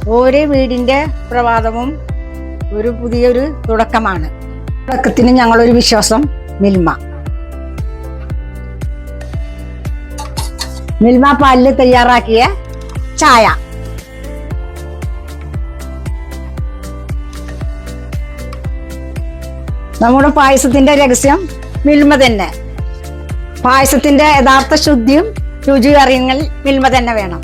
ഓരോ വീടിന്റെ പ്രഭാതവും ഒരു പുതിയൊരു തുടക്കമാണ്. തുടക്കത്തിന് ഞങ്ങളൊരു വിശ്വാസം മിൽമ. മിൽമ പാലിൽ തയ്യാറാക്കിയ ചായ. നമ്മുടെ പായസത്തിന്റെ രഹസ്യം മിൽമ തന്നെ. പായസത്തിന്റെ യഥാർത്ഥ ശുദ്ധിയും രുചിയും അറിയുന്നതിൽ മിൽമ തന്നെ വേണം.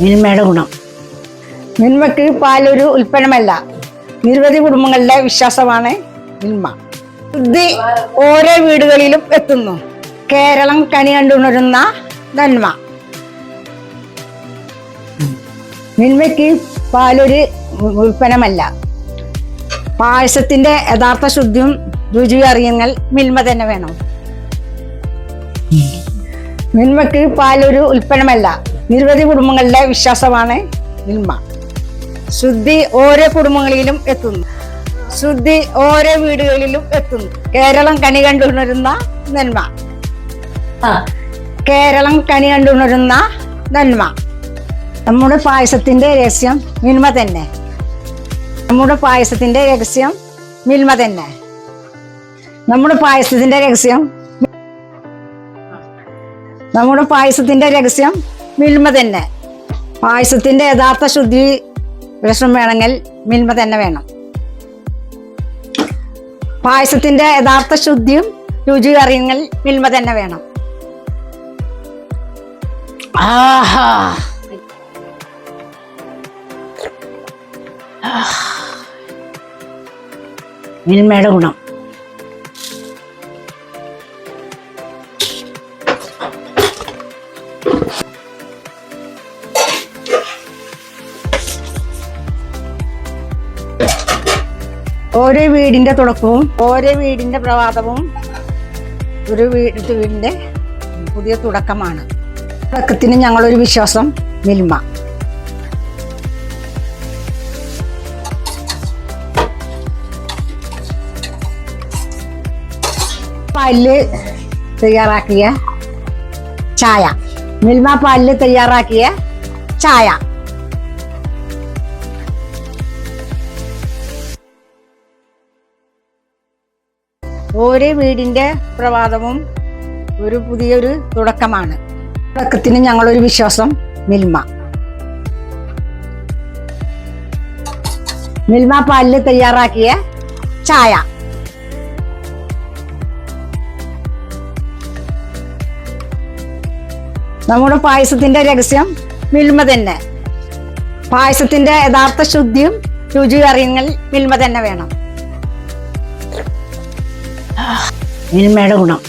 മിൽമയുടെ ഗുണം. മിൽമയ്ക്ക് പാലൊരു ഉൽപ്പന്നമല്ല, നിരവധി കുടുംബങ്ങളുടെ വിശ്വാസമാണ് മിൽമ. ശുദ്ധി ഓരോ വീടുകളിലും എത്തുന്നു. കേരളം കണി കണ്ടുണരുന്ന നന്മ. മിൽമയ്ക്ക് പാലൊരു ഉൽപ്പന്നമല്ല, പായസത്തിന്റെ യഥാർത്ഥ ശുദ്ധിയും രുചിയും അറിയുന്നതിൽ മിൽമ തന്നെ വേണം. മിൽമയ്ക്ക് പാലൊരു ഉൽപ്പന്നമല്ല, നിരവധി കുടുംബങ്ങളുടെ വിശ്വാസമാണ് മിൽമ. ശുദ്ധി ഓരോ കുടുംബങ്ങളിലും എത്തുന്നു. ശുദ്ധി ഓരോ വീടുകളിലും എത്തുന്നു. കേരളം കണി കണ്ടുണരുന്ന നന്മ. കേരളം കണി കണ്ടുണരുന്ന നന്മ. നമ്മുടെ പായസത്തിന്റെ രഹസ്യം മിൽമ തന്നെ. നമ്മുടെ പായസത്തിന്റെ രഹസ്യം മിൽമ തന്നെ. നമ്മുടെ പായസത്തിന്റെ രഹസ്യം നമ്മുടെ പായസത്തിന്റെ രഹസ്യം മിൽമ തന്നെ. പായസത്തിന്റെ യഥാർത്ഥ ശുദ്ധി രസം വേണമെങ്കിൽ മിൽമ തന്നെ വേണം. പായസത്തിന്റെ യഥാർത്ഥ ശുദ്ധിയും രുചിയും അറിയുന്നതിൽ മിൽമ തന്നെ വേണം. ആഹാ, മിൽമയുടെ ഗുണം. ഓരോ വീടിന്റെ തുടക്കവും ഓരോ വീടിന്റെ പ്രഭാതവും ഒരു വീടിന്റെ പുതിയ തുടക്കമാണ്. തുടക്കത്തിന് ഞങ്ങളൊരു വിശ്വാസം മിൽമ. പാലില് തയ്യാറാക്കിയ ചായ. മിൽമ പാലില് തയ്യാറാക്കിയ ചായ. ഓരോ വീടിന്റെ പ്രഭാതവും ഒരു പുതിയൊരു തുടക്കമാണ്. തുടക്കത്തിന് ഞങ്ങളൊരു വിശ്വാസം മിൽമ. മിൽമ പാലിൽ തയ്യാറാക്കിയ ചായ. നമ്മുടെ പായസത്തിന്റെ രഹസ്യം മിൽമ തന്നെ. പായസത്തിന്റെ യഥാർത്ഥ ശുദ്ധിയും രുചിയും അറിയുന്നതിൽ മിൽമ തന്നെ വേണം. മിൽമയുടെ ഗുണം.